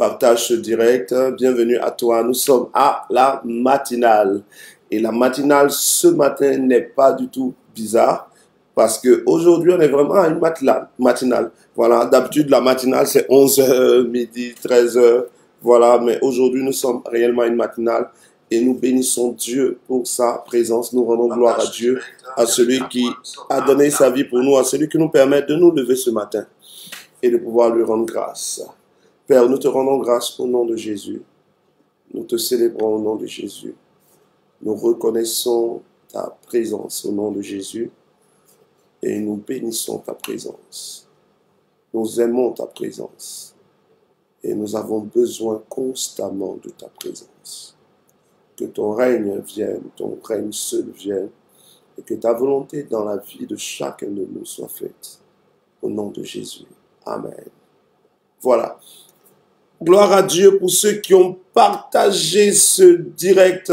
partage ce direct. Bienvenue à toi. Nous sommes à la matinale. Et la matinale ce matin n'est pas du tout bizarre parce qu'aujourd'hui on est vraiment à une matinale. Voilà, d'habitude la matinale c'est 11h, midi, 13h. Voilà, mais aujourd'hui nous sommes réellement à une matinale et nous bénissons Dieu pour sa présence. Nous rendons gloire à Dieu, à celui qui a donné sa vie pour nous, à celui qui nous permet de nous lever ce matin et de pouvoir lui rendre grâce. Père, nous te rendons grâce au nom de Jésus. Nous te célébrons au nom de Jésus. Nous reconnaissons ta présence au nom de Jésus et nous bénissons ta présence. Nous aimons ta présence et nous avons besoin constamment de ta présence. Que ton règne vienne, ton règne seul vienne et que ta volonté dans la vie de chacun de nous soit faite. Au nom de Jésus. Amen. Voilà. Gloire à Dieu pour ceux qui ont partagé ce direct.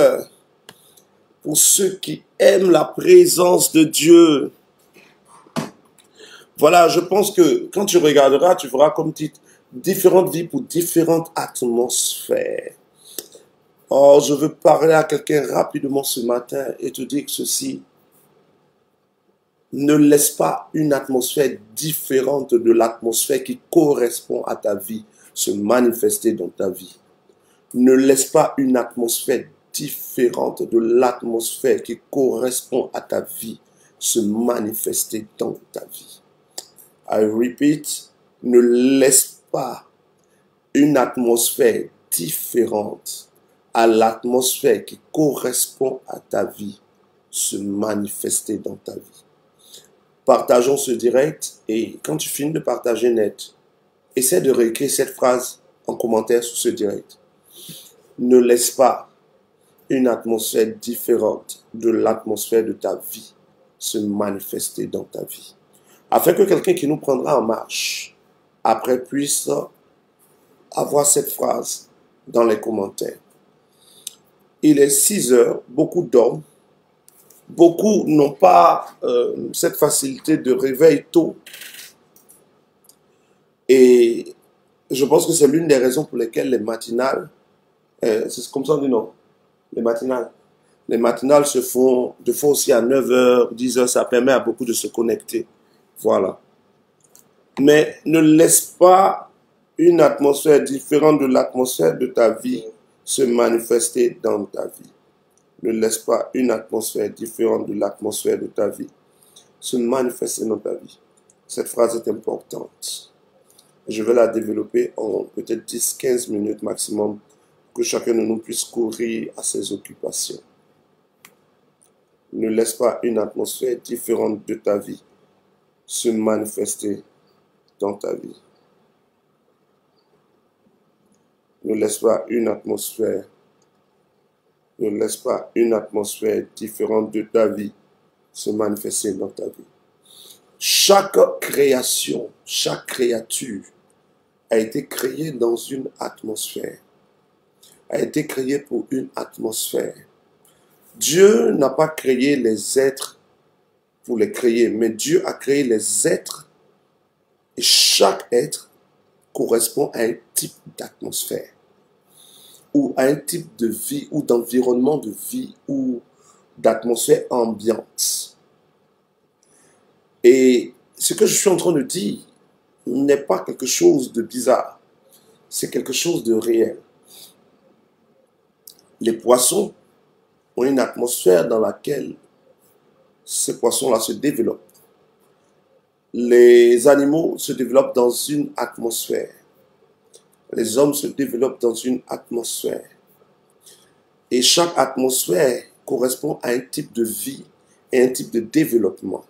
Pour ceux qui aiment la présence de Dieu. Voilà, je pense que quand tu regarderas, tu verras comme titre différentes vies pour différentes atmosphères. Oh, je veux parler à quelqu'un rapidement ce matin et te dire que ceci. Ne laisse pas une atmosphère différente de l'atmosphère qui correspond à ta vie se manifester dans ta vie. Ne laisse pas une atmosphère différente de l'atmosphère qui correspond à ta vie se manifester dans ta vie. I repeat, ne laisse pas une atmosphère différente à l'atmosphère qui correspond à ta vie se manifester dans ta vie. Partageons ce direct et quand tu finis de partager net, essaie de réécrire cette phrase en commentaire sous ce direct. Ne laisse pas une atmosphère différente de l'atmosphère de ta vie se manifester dans ta vie. Afin que quelqu'un qui nous prendra en marche après puisse avoir cette phrase dans les commentaires. Il est 6 heures, beaucoup dorment. Beaucoup n'ont pas cette facilité de réveil tôt. Et je pense que c'est l'une des raisons pour lesquelles les matinales, c'est comme ça on dit non, les matinales se font de fois aussi à 9h, 10h, ça permet à beaucoup de se connecter. Voilà. Mais ne laisse pas une atmosphère différente de l'atmosphère de ta vie se manifester dans ta vie. Ne laisse pas une atmosphère différente de l'atmosphère de ta vie se manifester dans ta vie. Cette phrase est importante. Je vais la développer en peut-être 10-15 minutes maximum, que chacun de nous puisse courir à ses occupations. Ne laisse pas une atmosphère différente de ta vie se manifester dans ta vie. Ne laisse pas une atmosphère différente de ta vie se manifester dans ta vie. Chaque création, chaque créature a été créée dans une atmosphère. A été créée pour une atmosphère. Dieu n'a pas créé les êtres pour les créer, mais Dieu a créé les êtres et chaque être correspond à un type d'atmosphère ou à un type de vie ou d'environnement de vie ou d'atmosphère ambiante. Et ce que je suis en train de dire n'est pas quelque chose de bizarre, c'est quelque chose de réel. Les poissons ont une atmosphère dans laquelle ces poissons-là se développent. Les animaux se développent dans une atmosphère. Les hommes se développent dans une atmosphère. Et chaque atmosphère correspond à un type de vie et un type de développement.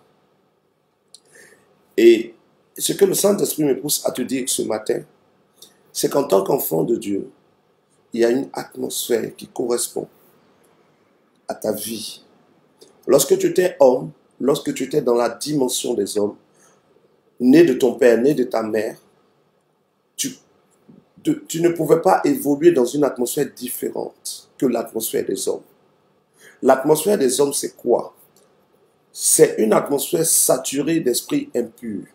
Et ce que le Saint-Esprit me pousse à te dire ce matin, c'est qu'en tant qu'enfant de Dieu, il y a une atmosphère qui correspond à ta vie. Lorsque tu étais homme, lorsque tu étais dans la dimension des hommes, né de ton père, né de ta mère, tu ne pouvais pas évoluer dans une atmosphère différente que l'atmosphère des hommes. L'atmosphère des hommes, c'est quoi? C'est une atmosphère saturée d'esprits impurs.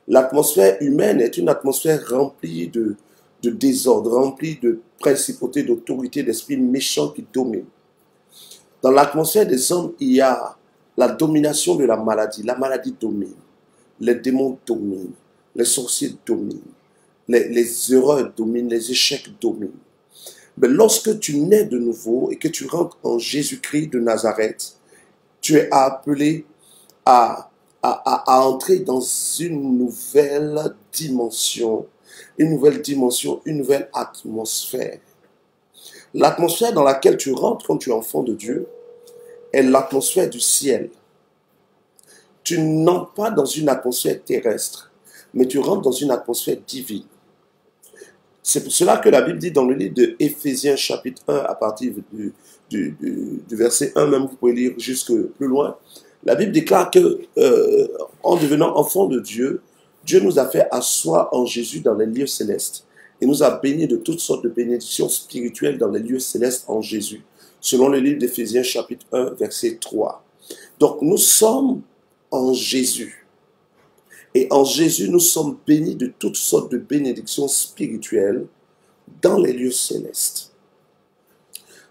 L'atmosphère humaine est une atmosphère remplie de désordre, rempli de principautés, d'autorités, d'esprits méchants qui dominent. Dans l'atmosphère des hommes, il y a la domination de la maladie. La maladie domine. Les démons dominent. Les sorciers dominent. Les erreurs dominent. Les échecs dominent. Mais lorsque tu nais de nouveau et que tu rentres en Jésus-Christ de Nazareth, tu es appelé à entrer dans une nouvelle dimension, une nouvelle atmosphère. L'atmosphère dans laquelle tu rentres quand tu es enfant de Dieu est l'atmosphère du ciel. Tu n'entres pas dans une atmosphère terrestre, mais tu rentres dans une atmosphère divine. C'est pour cela que la Bible dit dans le livre de Éphésiens chapitre 1, à partir du verset 1, même vous pouvez lire jusque plus loin, la Bible déclare que en devenant enfant de Dieu, Dieu nous a fait asseoir en Jésus dans les lieux célestes et nous a bénis de toutes sortes de bénédictions spirituelles dans les lieux célestes en Jésus, selon le livre d'Éphésiens chapitre 1, verset 3. Donc nous sommes en Jésus. Et en Jésus, nous sommes bénis de toutes sortes de bénédictions spirituelles dans les lieux célestes.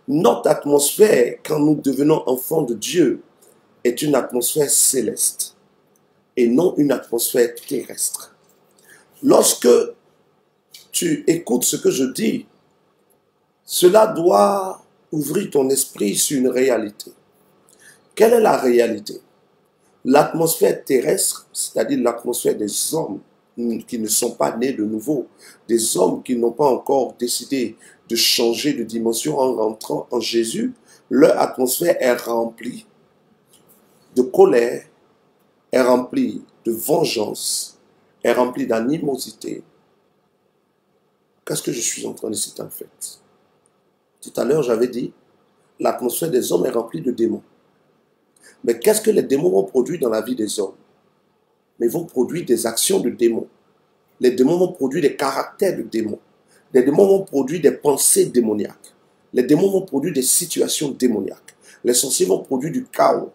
Notre atmosphère, quand nous devenons enfants de Dieu, est une atmosphère céleste et non une atmosphère terrestre. Lorsque tu écoutes ce que je dis, cela doit ouvrir ton esprit sur une réalité. Quelle est la réalité? L'atmosphère terrestre, c'est-à-dire l'atmosphère des hommes qui ne sont pas nés de nouveau, des hommes qui n'ont pas encore décidé de changer de dimension en rentrant en Jésus, leur atmosphère est remplie de colère, est remplie de vengeance, est remplie d'animosité. Qu'est-ce que je suis en train de citer en fait? Tout à l'heure, j'avais dit, l'atmosphère des hommes est remplie de démons. Mais qu'est-ce que les démons vont produire dans la vie des hommes? Mais ils vont produire des actions de démons. Les démons vont produire des caractères de démons. Les démons vont produire des pensées démoniaques. Les démons vont produire des situations démoniaques. Les sorciers vont produire du chaos.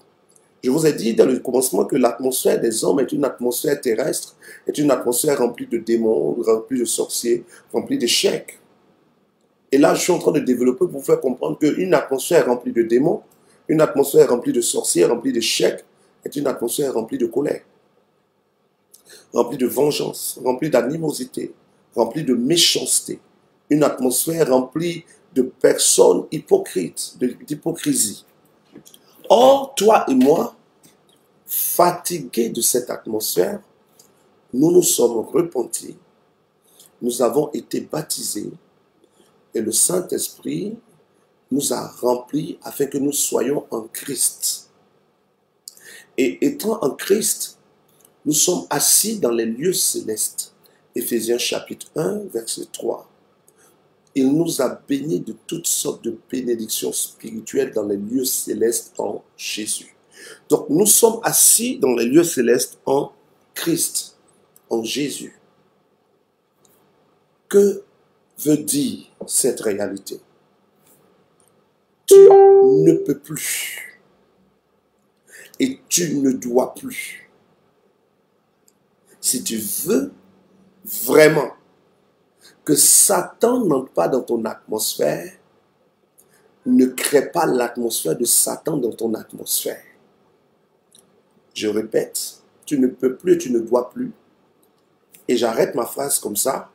Je vous ai dit dans le commencement que l'atmosphère des hommes est une atmosphère terrestre, est une atmosphère remplie de démons, remplie de sorciers, remplie d'échecs. Et là, je suis en train de développer pour vous faire comprendre qu'une atmosphère remplie de démons, une atmosphère remplie de sorciers, remplie d'échecs, est une atmosphère remplie de colère, remplie de vengeance, remplie d'animosité, remplie de méchanceté. Une atmosphère remplie de personnes hypocrites, d'hypocrisie. Or, toi et moi, fatigués de cette atmosphère, nous nous sommes repentis, nous avons été baptisés et le Saint-Esprit nous a remplis afin que nous soyons en Christ. Et étant en Christ, nous sommes assis dans les lieux célestes. Éphésiens chapitre 1, verset 3. Il nous a bénis de toutes sortes de bénédictions spirituelles dans les lieux célestes en Jésus. Donc nous sommes assis dans les lieux célestes en Christ, en Jésus. Que veut dire cette réalité? Tu ne peux plus et tu ne dois plus. Si tu veux vraiment que Satan n'entre pas dans ton atmosphère, ne crée pas l'atmosphère de Satan dans ton atmosphère. Je répète, tu ne peux plus et tu ne dois plus. Et j'arrête ma phrase comme ça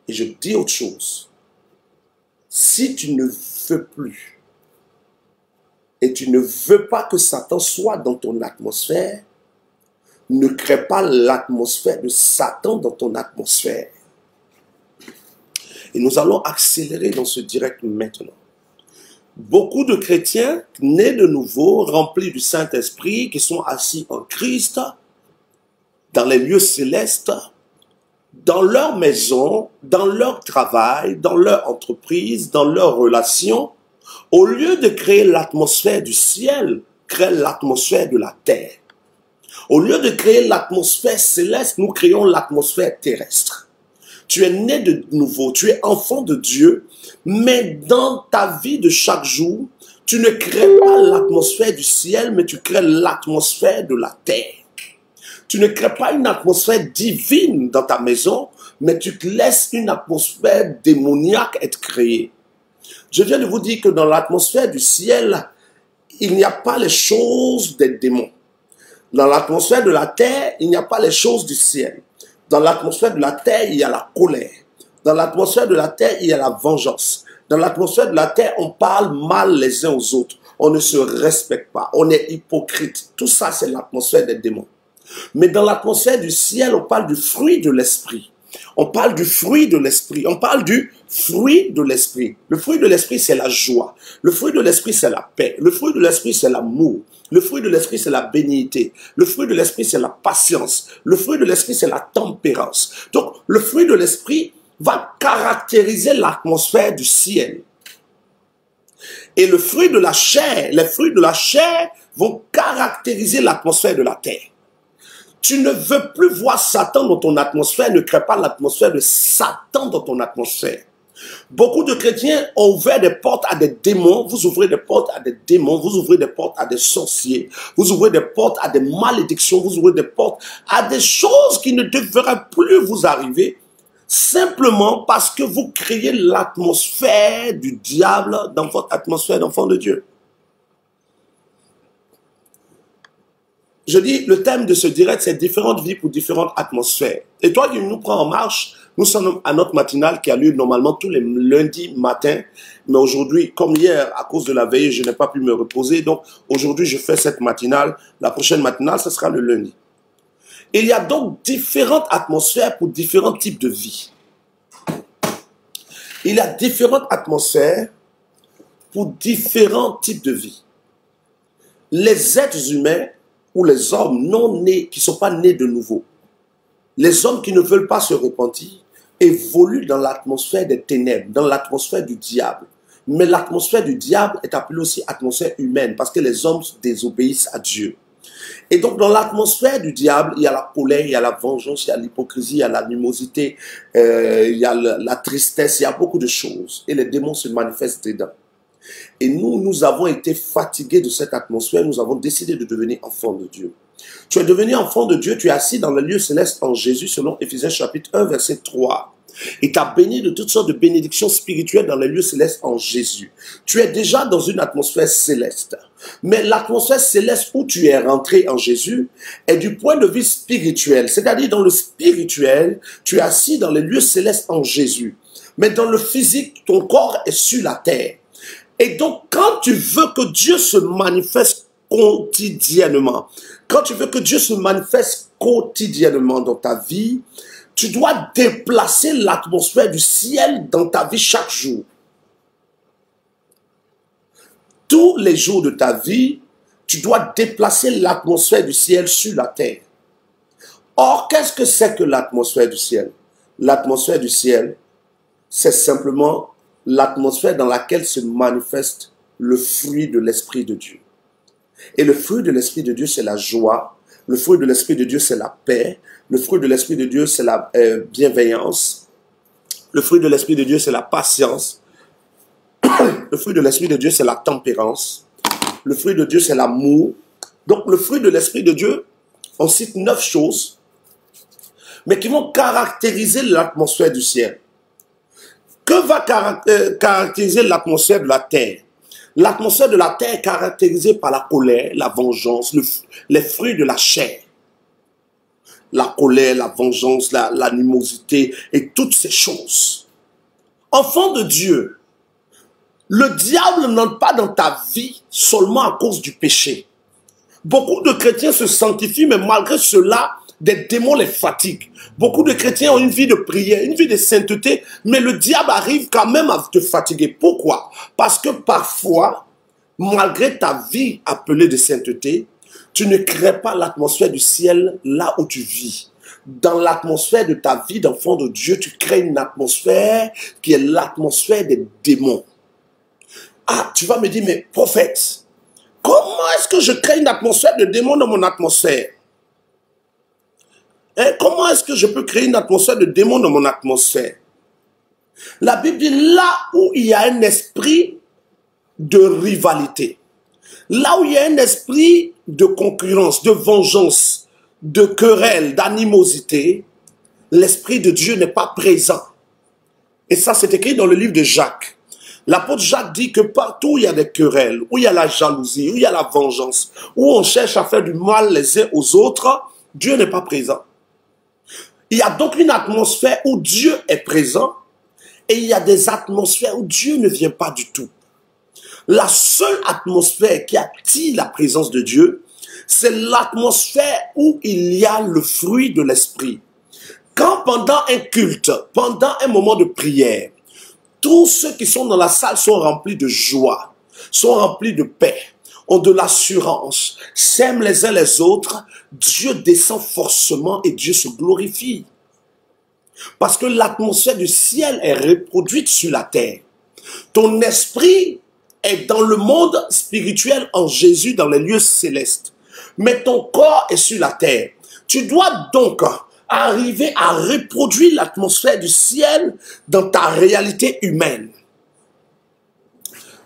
et je dis autre chose. Si tu ne veux plus et tu ne veux pas que Satan soit dans ton atmosphère, ne crée pas l'atmosphère de Satan dans ton atmosphère. Et nous allons accélérer dans ce direct maintenant. Beaucoup de chrétiens nés de nouveau, remplis du Saint-Esprit, qui sont assis en Christ, dans les lieux célestes, dans leur maison, dans leur travail, dans leur entreprise, dans leurs relations, au lieu de créer l'atmosphère du ciel, créent l'atmosphère de la terre. Au lieu de créer l'atmosphère céleste, nous créons l'atmosphère terrestre. Tu es né de nouveau, tu es enfant de Dieu, mais dans ta vie de chaque jour, tu ne crées pas l'atmosphère du ciel, mais tu crées l'atmosphère de la terre. Tu ne crées pas une atmosphère divine dans ta maison, mais tu laisses une atmosphère démoniaque être créée. Je viens de vous dire que dans l'atmosphère du ciel, il n'y a pas les choses des démons. Dans l'atmosphère de la terre, il n'y a pas les choses du ciel. Dans l'atmosphère de la terre, il y a la colère. Dans l'atmosphère de la terre, il y a la vengeance. Dans l'atmosphère de la terre, on parle mal les uns aux autres. On ne se respecte pas. On est hypocrite. Tout ça, c'est l'atmosphère des démons. Mais dans l'atmosphère du ciel, on parle du fruit de l'esprit. On parle du fruit de l'esprit. On parle du fruit de l'esprit. Le fruit de l'esprit, c'est la joie. Le fruit de l'esprit, c'est la paix. Le fruit de l'esprit, c'est l'amour. Le fruit de l'esprit, c'est la bénignité. Le fruit de l'esprit, c'est la patience. Le fruit de l'esprit, c'est la tempérance. Donc, le fruit de l'esprit va caractériser l'atmosphère du ciel. Et le fruit de la chair, les fruits de la chair vont caractériser l'atmosphère de la terre. Tu ne veux plus voir Satan dans ton atmosphère, ne crée pas l'atmosphère de Satan dans ton atmosphère. Beaucoup de chrétiens ont ouvert des portes à des démons, vous ouvrez des portes à des démons, vous ouvrez des portes à des sorciers, vous ouvrez des portes à des malédictions, vous ouvrez des portes à des choses qui ne devraient plus vous arriver, simplement parce que vous créez l'atmosphère du diable dans votre atmosphère d'enfant de Dieu. Je dis, le thème de ce direct, c'est différentes vies pour différentes atmosphères. Et toi qui nous prends en marche, nous sommes à notre matinale qui a lieu normalement tous les lundis matins. Mais aujourd'hui, comme hier, à cause de la veille, je n'ai pas pu me reposer. Donc aujourd'hui, je fais cette matinale. La prochaine matinale, ce sera le lundi. Il y a donc différentes atmosphères pour différents types de vie. Il y a différentes atmosphères pour différents types de vie. Les êtres humains ou les hommes non nés, qui ne sont pas nés de nouveau, les hommes qui ne veulent pas se repentir, évoluent dans l'atmosphère des ténèbres, dans l'atmosphère du diable. Mais l'atmosphère du diable est appelée aussi atmosphère humaine, parce que les hommes désobéissent à Dieu. Et donc dans l'atmosphère du diable, il y a la colère, il y a la vengeance, il y a l'hypocrisie, il y a l'animosité, il y a la tristesse, il y a beaucoup de choses. Et les démons se manifestent dedans. Et nous avons été fatigués de cette atmosphère, nous avons décidé de devenir enfants de Dieu. Tu es devenu enfant de Dieu, tu es assis dans le lieu céleste en Jésus, selon Éphésiens chapitre 1, verset 3. Et tu as béni de toutes sortes de bénédictions spirituelles dans les lieux célestes en Jésus. Tu es déjà dans une atmosphère céleste. Mais l'atmosphère céleste où tu es rentré en Jésus est du point de vue spirituel. C'est-à-dire dans le spirituel, tu es assis dans les lieux célestes en Jésus. Mais dans le physique, ton corps est sur la terre. Et donc, quand tu veux que Dieu se manifeste quotidiennement, quand tu veux que Dieu se manifeste quotidiennement dans ta vie, tu dois déplacer l'atmosphère du ciel dans ta vie chaque jour. Tous les jours de ta vie, tu dois déplacer l'atmosphère du ciel sur la terre. Or, qu'est-ce que c'est que l'atmosphère du ciel? L'atmosphère du ciel, c'est simplement l'atmosphère dans laquelle se manifeste le fruit de l'Esprit de Dieu. Et le fruit de l'Esprit de Dieu, c'est la joie. Le fruit de l'Esprit de Dieu, c'est la paix. Le fruit de l'Esprit de Dieu, c'est la bienveillance. Le fruit de l'Esprit de Dieu, c'est la patience. Le fruit de l'Esprit de Dieu, c'est la tempérance. Le fruit de Dieu, c'est l'amour. Donc, le fruit de l'Esprit de Dieu, on cite 9 choses, mais qui vont caractériser l'atmosphère du ciel. Que va caractériser l'atmosphère de la terre? L'atmosphère de la terre est caractérisée par la colère, la vengeance, les fruits de la chair. La colère, la vengeance, l'animosité et toutes ces choses. Enfant de Dieu, le diable n'entre pas dans ta vie seulement à cause du péché. Beaucoup de chrétiens se sanctifient, mais malgré cela, des démons les fatiguent. Beaucoup de chrétiens ont une vie de prière, une vie de sainteté, mais le diable arrive quand même à te fatiguer. Pourquoi? Parce que parfois, malgré ta vie appelée de sainteté, tu ne crées pas l'atmosphère du ciel là où tu vis. Dans l'atmosphère de ta vie d'enfant de Dieu, tu crées une atmosphère qui est l'atmosphère des démons. Ah, tu vas me dire, mais prophète, comment est-ce que je crée une atmosphère de démons dans mon atmosphère? Comment est-ce que je peux créer une atmosphère de démons dans mon atmosphère? La Bible dit là où il y a un esprit de rivalité, là où il y a un esprit de concurrence, de vengeance, de querelle, d'animosité, l'Esprit de Dieu n'est pas présent. Et ça, c'est écrit dans le livre de Jacques. L'apôtre Jacques dit que partout où il y a des querelles, où il y a la jalousie, où il y a la vengeance, où on cherche à faire du mal les uns aux autres, Dieu n'est pas présent. Il y a donc une atmosphère où Dieu est présent et il y a des atmosphères où Dieu ne vient pas du tout. La seule atmosphère qui attire la présence de Dieu, c'est l'atmosphère où il y a le fruit de l'esprit. Quand pendant un culte, pendant un moment de prière, tous ceux qui sont dans la salle sont remplis de joie, sont remplis de paix, ont de l'assurance, s'aiment les uns les autres, Dieu descend forcément et Dieu se glorifie. Parce que l'atmosphère du ciel est reproduite sur la terre. Ton esprit est dans le monde spirituel en Jésus, dans les lieux célestes. Mais ton corps est sur la terre. Tu dois donc arriver à reproduire l'atmosphère du ciel dans ta réalité humaine.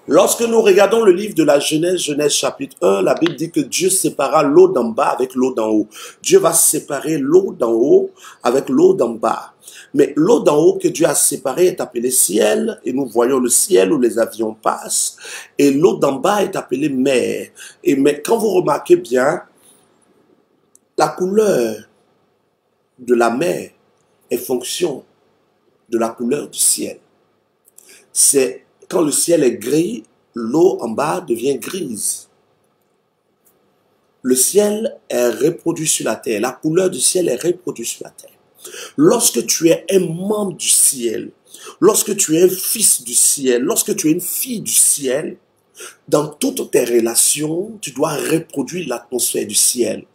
Lorsque nous regardons le livre de la Genèse, Genèse chapitre 1, la Bible dit que Dieu sépara l'eau d'en bas avec l'eau d'en haut. Dieu va séparer l'eau d'en haut avec l'eau d'en bas. Mais l'eau d'en haut que Dieu a séparée est appelée ciel, et nous voyons le ciel où les avions passent, et l'eau d'en bas est appelée mer. Mais quand vous remarquez bien, la couleur de la mer est fonction de la couleur du ciel. C'est quand le ciel est gris, l'eau en bas devient grise. Le ciel est reproduit sur la terre. La couleur du ciel est reproduite sur la terre. Lorsque tu es un membre du ciel, lorsque tu es un fils du ciel, lorsque tu es une fille du ciel, dans toutes tes relations, tu dois reproduire l'atmosphère du ciel.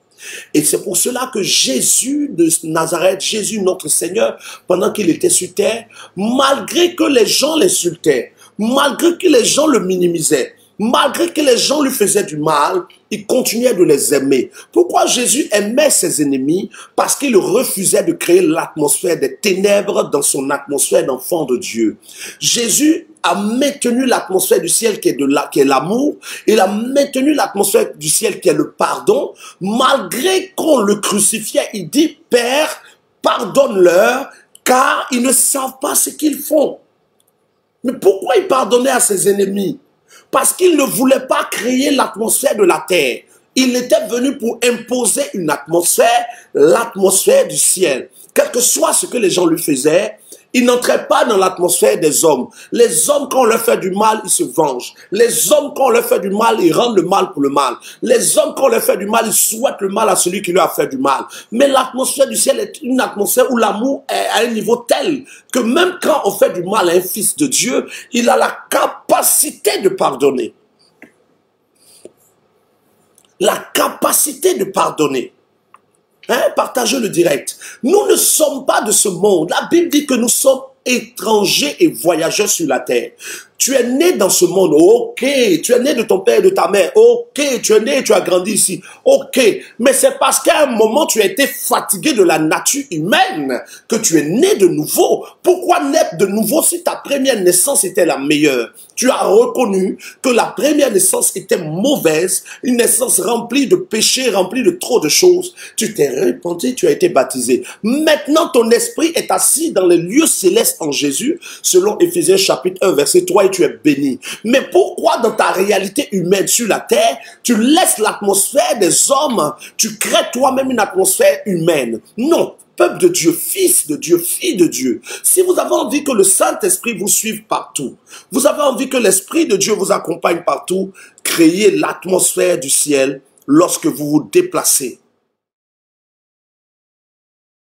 Et c'est pour cela que Jésus de Nazareth, Jésus notre Seigneur, pendant qu'il était sur terre, malgré que les gens l'insultaient, malgré que les gens le minimisaient, malgré que les gens lui faisaient du mal, il continuait de les aimer. Pourquoi Jésus aimait ses ennemis? Parce qu'il refusait de créer l'atmosphère des ténèbres dans son atmosphère d'enfant de Dieu. Jésus a maintenu l'atmosphère du ciel qui est l'amour. Il a maintenu l'atmosphère du ciel qui est le pardon. Malgré qu'on le crucifiait, il dit, Père, pardonne-leur, car ils ne savent pas ce qu'ils font. Mais pourquoi il pardonnait à ses ennemis? Parce qu'il ne voulait pas créer l'atmosphère de la terre. Il était venu pour imposer une atmosphère, l'atmosphère du ciel. Quel que soit ce que les gens lui faisaient, il n'entrait pas dans l'atmosphère des hommes. Les hommes, quand on leur fait du mal, ils se vengent. Les hommes, quand on leur fait du mal, ils rendent le mal pour le mal. Les hommes, quand on leur fait du mal, ils souhaitent le mal à celui qui leur a fait du mal. Mais l'atmosphère du ciel est une atmosphère où l'amour est à un niveau tel que même quand on fait du mal à un fils de Dieu, il a la capacité de pardonner. La capacité de pardonner. Partagez le direct. Nous ne sommes pas de ce monde. La Bible dit que nous sommes étrangers et voyageurs sur la terre. Tu es né dans ce monde, ok. Tu es né de ton père et de ta mère, ok. Tu es né et tu as grandi ici, ok. Mais c'est parce qu'à un moment, tu as été fatigué de la nature humaine que tu es né de nouveau. Pourquoi naître de nouveau si ta première naissance était la meilleure? Tu as reconnu que la première naissance était mauvaise, une naissance remplie de péchés, remplie de trop de choses. Tu t'es repenti, tu as été baptisé. Maintenant, ton esprit est assis dans les lieux célestes en Jésus, selon Éphésiens chapitre 1, verset 3, et tu es béni. Mais pourquoi dans ta réalité humaine sur la terre, tu laisses l'atmosphère des hommes, tu crées toi-même une atmosphère humaine? Non. Peuple de Dieu, fils de Dieu, fille de Dieu, si vous avez envie que le Saint-Esprit vous suive partout, vous avez envie que l'Esprit de Dieu vous accompagne partout, créez l'atmosphère du ciel lorsque vous vous déplacez.